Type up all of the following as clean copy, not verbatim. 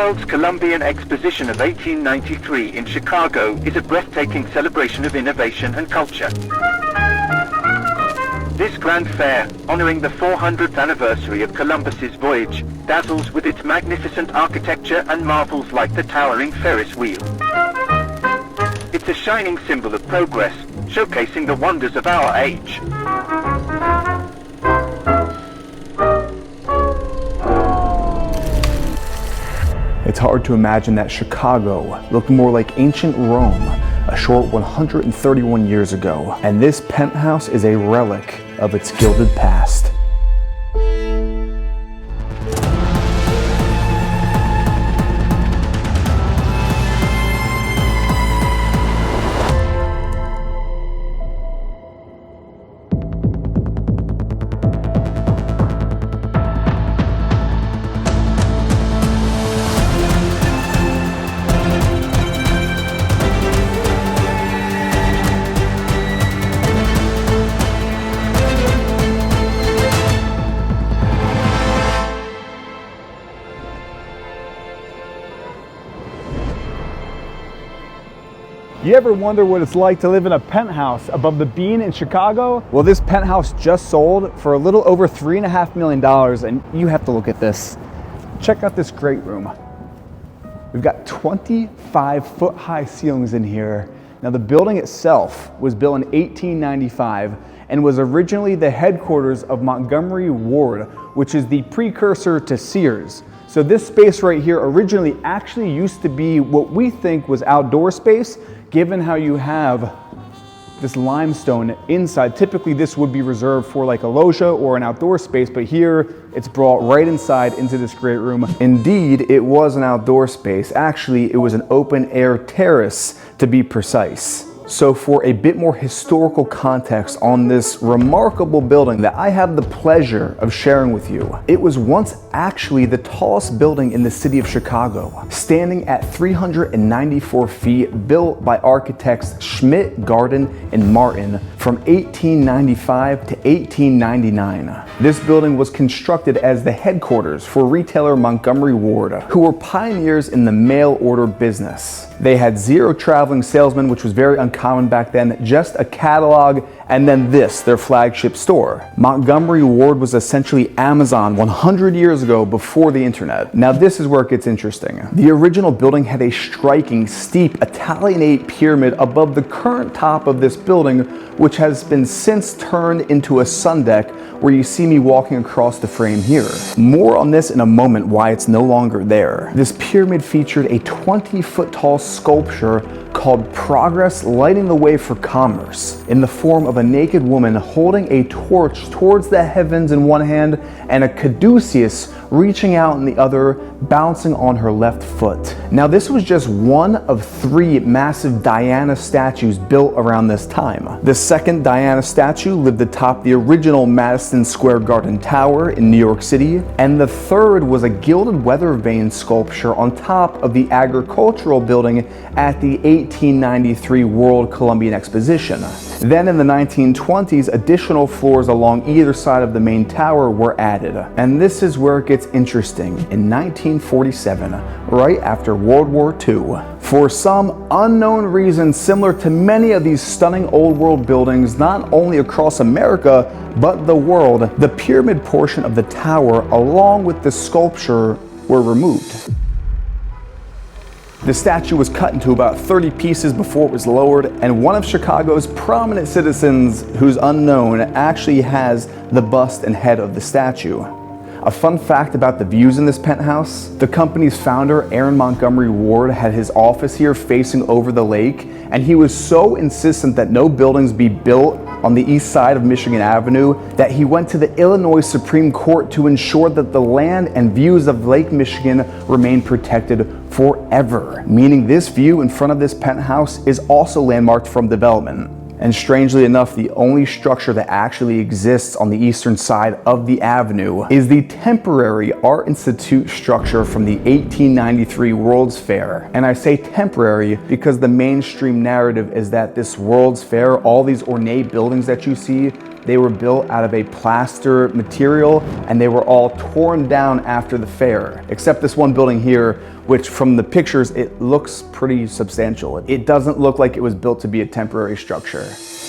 world's Columbian Exposition of 1893 in Chicago is a breathtaking celebration of innovation and culture. This grand fair, honoring the 400th anniversary of Columbus's voyage, dazzles with its magnificent architecture and marvels like the towering Ferris wheel. It's a shining symbol of progress, showcasing the wonders of our age. It's hard to imagine that Chicago looked more like ancient Rome a short 131 years ago, and this penthouse is a relic of its gilded past. You ever wonder what it's like to live in a penthouse above the Bean in Chicago? Well, this penthouse just sold for a little over $3.5 million, and you have to look at this. Check out this great room. We've got 25-foot high ceilings in here. Now, the building itself was built in 1895 and was originally the headquarters of Montgomery Ward, which is the precursor to Sears. So this space right here originally actually used to be what we think was outdoor space, given how you have this limestone inside. Typically this would be reserved for like a loggia or an outdoor space, but here it's brought right inside into this great room. Indeed, it was an outdoor space. Actually, it was an open air terrace to be precise. So for a bit more historical context on this remarkable building that I have the pleasure of sharing with you, it was once actually the tallest building in the city of Chicago, standing at 394 feet, built by architects Schmidt, Garden, and Martin from 1895 to 1899. This building was constructed as the headquarters for retailer Montgomery Ward, who were pioneers in the mail order business. They had 0 traveling salesmen, which was very uncommon back then, just a catalog, and then this, their flagship store. Montgomery Ward was essentially Amazon 100 years ago before the internet. Now this is where it gets interesting. The original building had a striking, steep Italianate pyramid above the current top of this building, which has been since turned into a sun deck where you see me walking across the frame here. More on this in a moment, why it's no longer there. This pyramid featured a 20-foot tall sculpture called Progress, lighting the way for commerce, in the form of a naked woman holding a torch towards the heavens in one hand and a caduceus reaching out in the other, bouncing on her left foot. Now this was just one of 3 massive Diana statues built around this time. The second Diana statue lived atop the original Madison Square Garden Tower in New York City, and the third was a gilded weather vane sculpture on top of the agricultural building at the 1893 World Columbian Exposition. Then in the 1920s, additional floors along either side of the main tower were added. And this is where it gets interesting. In 1947, right after World War II, for some unknown reason similar to many of these stunning old world buildings, not only across America, but the world, the pyramid portion of the tower along with the sculpture were removed. The statue was cut into about 30 pieces before it was lowered, and one of Chicago's prominent citizens, who's unknown, actually has the bust and head of the statue. A fun fact about the views in this penthouse: the company's founder, Aaron Montgomery Ward, had his office here facing over the lake, and he was so insistent that no buildings be built on the east side of Michigan Avenue that he went to the Illinois Supreme Court to ensure that the land and views of Lake Michigan remain protected forever, meaning this view in front of this penthouse is also landmarked from development. And strangely enough, the only structure that actually exists on the eastern side of the avenue is the temporary Art Institute structure from the 1893 World's Fair. And I say temporary because the mainstream narrative is that this World's Fair, all these ornate buildings that you see, They were built out of a plaster material and they were all torn down after the fair, except this one building here, which from the pictures, it looks pretty substantial. It doesn't look like it was built to be a temporary structure.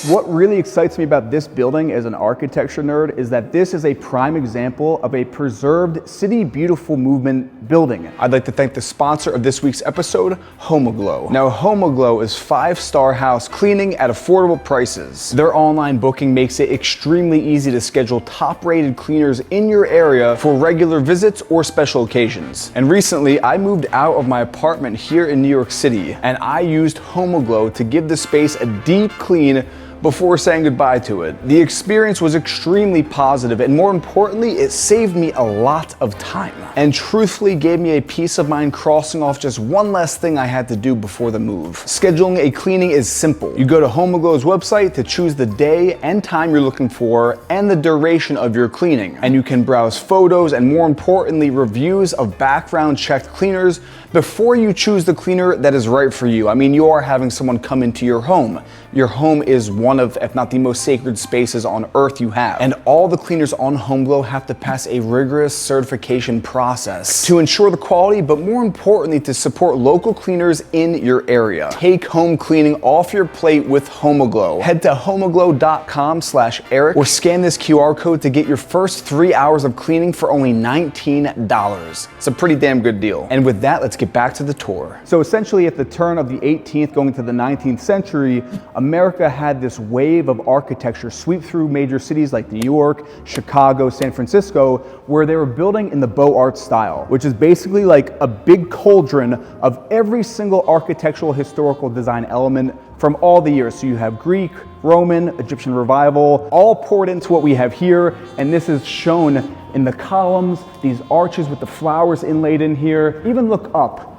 What really excites me about this building as an architecture nerd is that this is a prime example of a preserved City Beautiful movement building. I'd like to thank the sponsor of this week's episode, Homeaglow. Now, Homeaglow is 5-star house cleaning at affordable prices. Their online booking makes it extremely easy to schedule top-rated cleaners in your area for regular visits or special occasions. And recently, I moved out of my apartment here in New York City, and I used Homeaglow to give the space a deep clean before saying goodbye to it. The experience was extremely positive, and more importantly, it saved me a lot of time and truthfully gave me a peace of mind crossing off just one less thing I had to do before the move. Scheduling a cleaning is simple. You go to Homeaglow's website to choose the day and time you're looking for and the duration of your cleaning, and you can browse photos and, more importantly, reviews of background checked cleaners before you choose the cleaner that is right for you. I mean, you are having someone come into your home. Your home is one of, if not the most sacred spaces on earth you have. And all the cleaners on Homeaglow have to pass a rigorous certification process to ensure the quality, but more importantly, to support local cleaners in your area. Take home cleaning off your plate with Homeaglow. Head to homeaglow.com/Erik or scan this QR code to get your first 3 hours of cleaning for only $19. It's a pretty damn good deal. And with that, let's get back to the tour. So essentially at the turn of the 18th going to the 19th century, America had this wave of architecture sweep through major cities like New York, Chicago, San Francisco, where they were building in the Beaux Arts style, which is basically like a big cauldron of every single architectural historical design element from all the years. So you have Greek, Roman, Egyptian Revival, all poured into what we have here, and this is shown in the columns, these arches with the flowers inlaid in here. Even look up.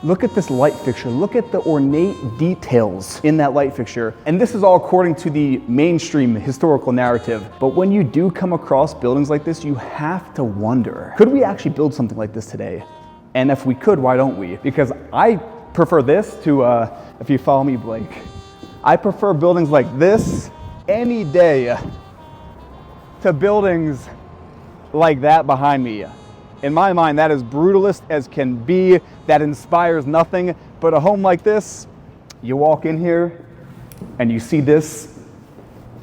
Look at this light fixture. Look at the ornate details in that light fixture. And this is all according to the mainstream historical narrative. But when you do come across buildings like this, you have to wonder, could we actually build something like this today? And if we could, why don't we? Because I prefer this to, if you follow me, Blake, I prefer buildings like this any day to buildings like that behind me. In my mind, that is brutalist as can be. That inspires nothing. But a home like this, you walk in here and you see this.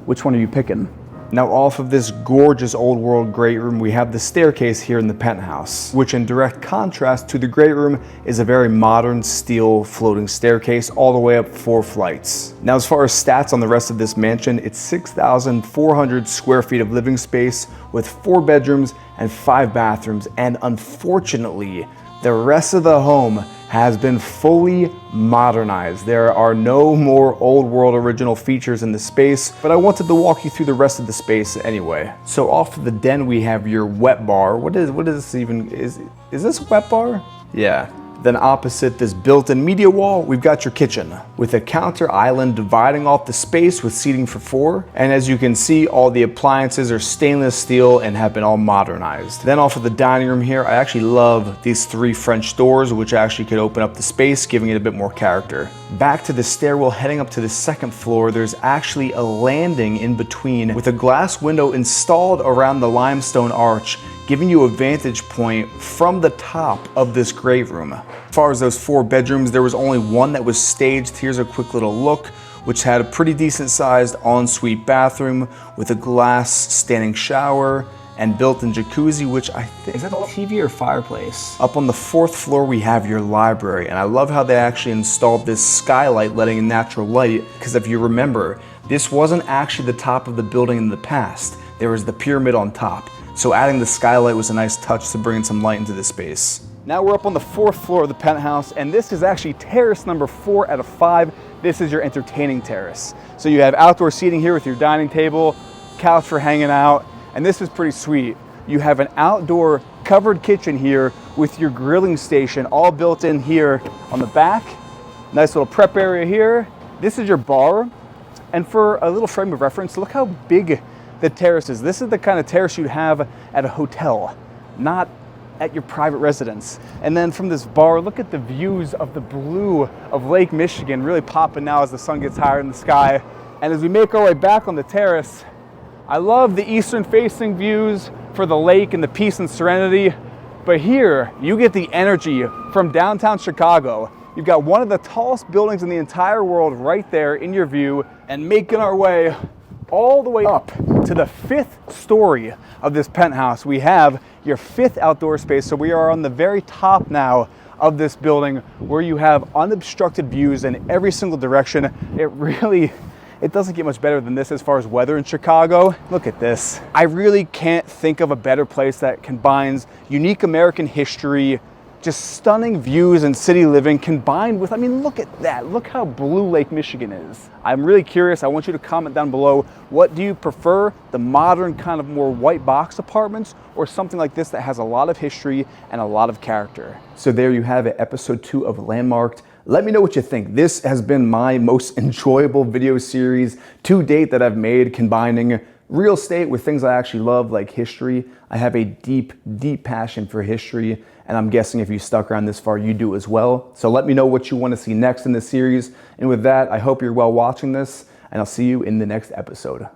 Which one are you picking? Now, off of this gorgeous old world great room, we have the staircase here in the penthouse, which in direct contrast to the great room is a very modern steel floating staircase all the way up 4 flights. Now, as far as stats on the rest of this mansion, it's 6,400 square feet of living space with 4 bedrooms and 5 bathrooms. And unfortunately, the rest of the home has been fully modernized. There are no more old world original features in the space, but I wanted to walk you through the rest of the space anyway. So off of the den, we have your wet bar. What is this even, is this a wet bar? Yeah. Then opposite this built-in media wall, we've got your kitchen with a counter island dividing off the space with seating for 4. And as you can see, all the appliances are stainless steel and have been all modernized. Then off of the dining room here, I actually love these 3 French doors, which actually could open up the space, giving it a bit more character. Back to the stairwell heading up to the 2nd floor, there's actually a landing in between with a glass window installed around the limestone arch, giving you a vantage point from the top of this great room. As far as those 4 bedrooms, there was only one that was staged. Here's a quick little look, which had a pretty decent sized ensuite bathroom with a glass standing shower and built-in jacuzzi, which I think, is that a TV or fireplace? Up on the 4th floor, we have your library, and I love how they actually installed this skylight letting in natural light, because if you remember, this wasn't actually the top of the building in the past. There was the pyramid on top. So adding the skylight was a nice touch to bring in some light into the space. Now we're up on the 4th floor of the penthouse, and this is actually terrace number 4 out of 5. This is your entertaining terrace. So you have outdoor seating here with your dining table, couch for hanging out, and this is pretty sweet. You have an outdoor covered kitchen here with your grilling station all built in here on the back. Nice little prep area here. This is your bar. And for a little frame of reference, look how big the terrace is. This is the kind of terrace you'd have at a hotel, not at your private residence. And then from this bar, look at the views of the blue of Lake Michigan, really popping now as the sun gets higher in the sky. And as we make our way back on the terrace, I love the eastern facing views for the lake and the peace and serenity, but here you get the energy from downtown Chicago. You've got one of the tallest buildings in the entire world right there in your view, and making our way all the way up to the 5th story of this penthouse, we have your 5th outdoor space. So we are on the very top now of this building where you have unobstructed views in every single direction. It doesn't get much better than this as far as weather in Chicago. Look at this. I really can't think of a better place that combines unique American history, just stunning views and city living combined with, I mean, look at that. Look how blue Lake Michigan is. I'm really curious. I want you to comment down below. What do you prefer? The modern kind of more white box apartments, or something like this that has a lot of history and a lot of character? So there you have it, episode 2 of Landmarked. Let me know what you think. This has been my most enjoyable video series to date that I've made, combining real estate with things I actually love, like history. I have a deep, deep passion for history, and I'm guessing if you stuck around this far, you do as well. So let me know what you want to see next in this series. And with that, I hope you're well watching this, and I'll see you in the next episode.